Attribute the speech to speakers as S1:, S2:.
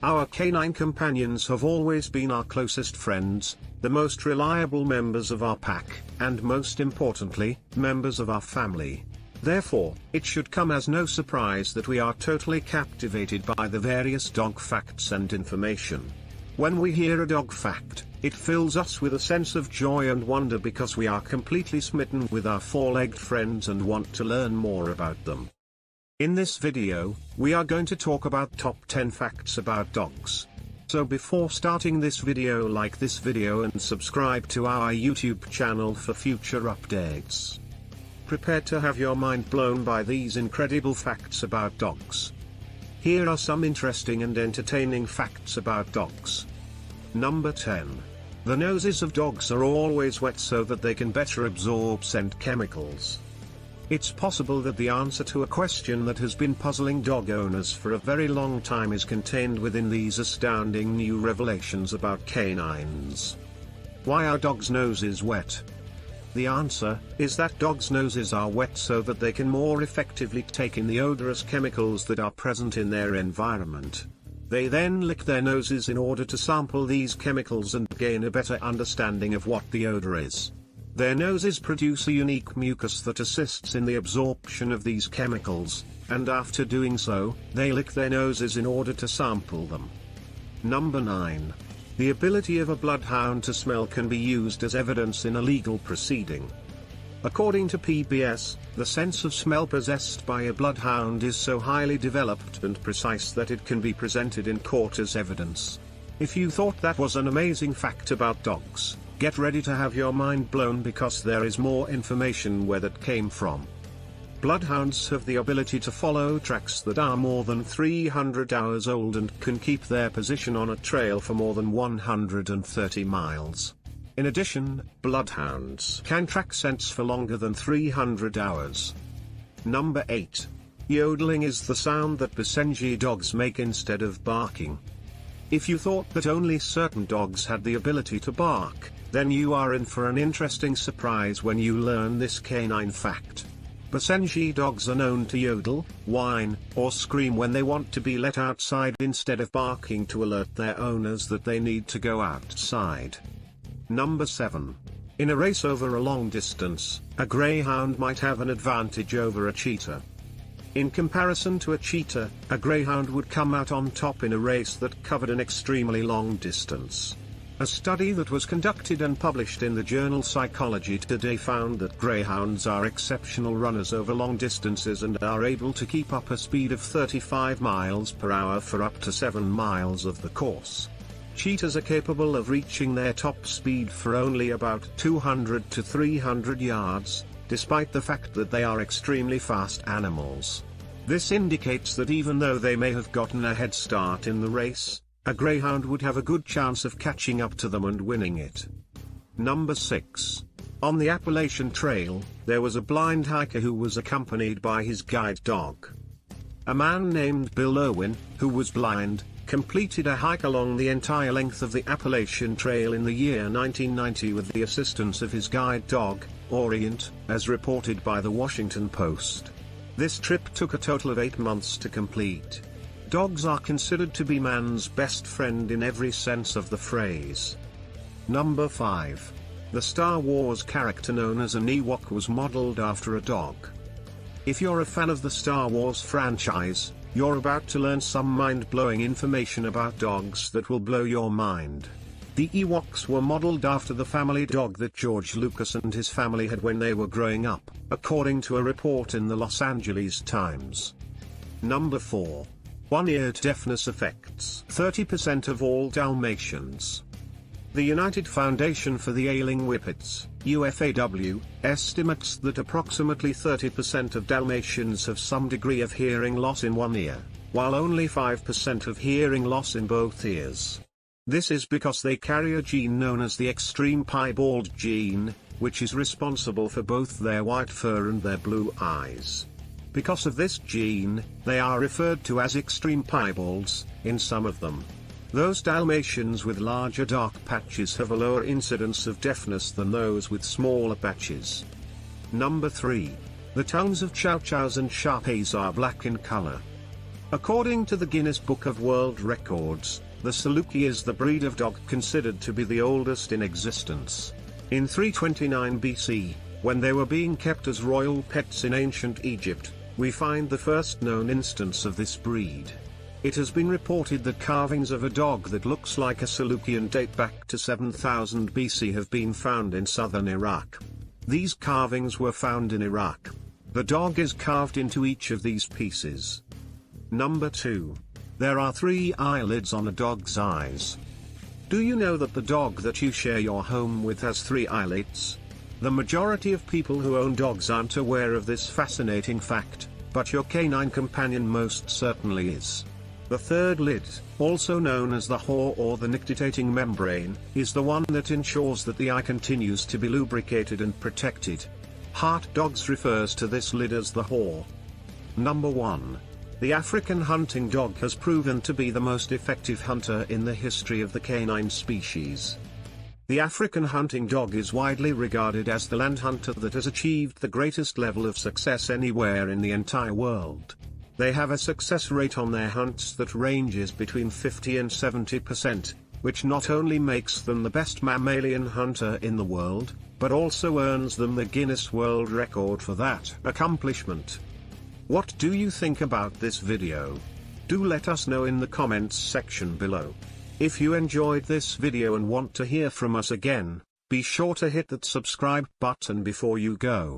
S1: Our canine companions have always been our closest friends, the most reliable members of our pack, and most importantly, members of our family. Therefore, it should come as no surprise that we are totally captivated by the various dog facts and information. When we hear a dog fact, it fills us with a sense of joy and wonder because we are completely smitten with our four-legged friends and want to learn more about them. In this video, we are going to talk about top 10 facts about dogs. So before starting this video, like this video and subscribe to our YouTube channel for future updates. Prepare to have your mind blown by these incredible facts about dogs. Here are some interesting and entertaining facts about dogs. Number 10. The noses of dogs are always wet so that they can better absorb scent chemicals. It's possible that the answer to a question that has been puzzling dog owners for a very long time is contained within these astounding new revelations about canines. Why are dogs' noses wet? The answer is that dogs' noses are wet so that they can more effectively take in the odorous chemicals that are present in their environment. They then lick their noses in order to sample these chemicals and gain a better understanding of what the odor is. Their noses produce a unique mucus that assists in the absorption of these chemicals, and after doing so, they lick their noses in order to sample them. Number 9. The ability of a bloodhound to smell can be used as evidence in a legal proceeding. According to PBS, the sense of smell possessed by a bloodhound is so highly developed and precise that it can be presented in court as evidence. If you thought that was an amazing fact about dogs, get ready to have your mind blown because there is more information where that came from. Bloodhounds have the ability to follow tracks that are more than 300 hours old and can keep their position on a trail for more than 130 miles. In addition, bloodhounds can track scents for longer than 300 hours. Number 8. Yodeling is the sound that Basenji dogs make instead of barking. If you thought that only certain dogs had the ability to bark, then you are in for an interesting surprise when you learn this canine fact. Basenji dogs are known to yodel, whine, or scream when they want to be let outside instead of barking to alert their owners that they need to go outside. Number 7. In a race over a long distance, a greyhound might have an advantage over a cheetah. In comparison to a cheetah, a greyhound would come out on top in a race that covered an extremely long distance. A study that was conducted and published in the journal Psychology Today found that greyhounds are exceptional runners over long distances and are able to keep up a speed of 35 miles per hour for up to 7 miles of the course. Cheetahs are capable of reaching their top speed for only about 200 to 300 yards, despite the fact that they are extremely fast animals. This indicates that even though they may have gotten a head start in the race, a greyhound would have a good chance of catching up to them and winning it. Number 6. On the Appalachian Trail, there was a blind hiker who was accompanied by his guide dog. A man named Bill Irwin, who was blind, completed a hike along the entire length of the Appalachian Trail in the year 1990 with the assistance of his guide dog, Orient, as reported by the Washington Post. This trip took a total of 8 months to complete. Dogs are considered to be man's best friend in every sense of the phrase. Number 5. The Star Wars character known as an Ewok was modeled after a dog. If you're a fan of the Star Wars franchise, you're about to learn some mind-blowing information about dogs that will blow your mind. The Ewoks were modeled after the family dog that George Lucas and his family had when they were growing up, according to a report in the Los Angeles Times. Number 4. One-eared deafness affects 30% of all Dalmatians. The United Foundation for the Ailing Whippets, UFAW, estimates that approximately 30% of Dalmatians have some degree of hearing loss in one ear, while only 5% have hearing loss in both ears. This is because they carry a gene known as the extreme piebald gene, which is responsible for both their white fur and their blue eyes. Because of this gene, they are referred to as extreme piebalds, in some of them. Those Dalmatians with larger dark patches have a lower incidence of deafness than those with smaller patches. Number 3. The tongues of Chow Chows and Shar Peis are black in color. According to the Guinness Book of World Records, the Saluki is the breed of dog considered to be the oldest in existence. In 329 BC, when they were being kept as royal pets in ancient Egypt, we find the first known instance of this breed. It has been reported that carvings of a dog that looks like a Saluki and date back to 7000 BC have been found in southern Iraq. These carvings were found in Iraq. The dog is carved into each of these pieces. Number 2. There are 3 eyelids on a dog's eyes. Do you know that the dog that you share your home with has 3 eyelids? The majority of people who own dogs aren't aware of this fascinating fact, but your canine companion most certainly is. The 3rd lid, also known as the haw or the nictitating membrane, is the one that ensures that the eye continues to be lubricated and protected. Heart Dogs refers to this lid as the haw. Number 1. The African hunting dog has proven to be the most effective hunter in the history of the canine species. The African hunting dog is widely regarded as the land hunter that has achieved the greatest level of success anywhere in the entire world. They have a success rate on their hunts that ranges between 50 and 70%, which not only makes them the best mammalian hunter in the world, but also earns them the Guinness World Record for that accomplishment. What do you think about this video? Do let us know in the comments section below. If you enjoyed this video and want to hear from us again, be sure to hit that subscribe button before you go.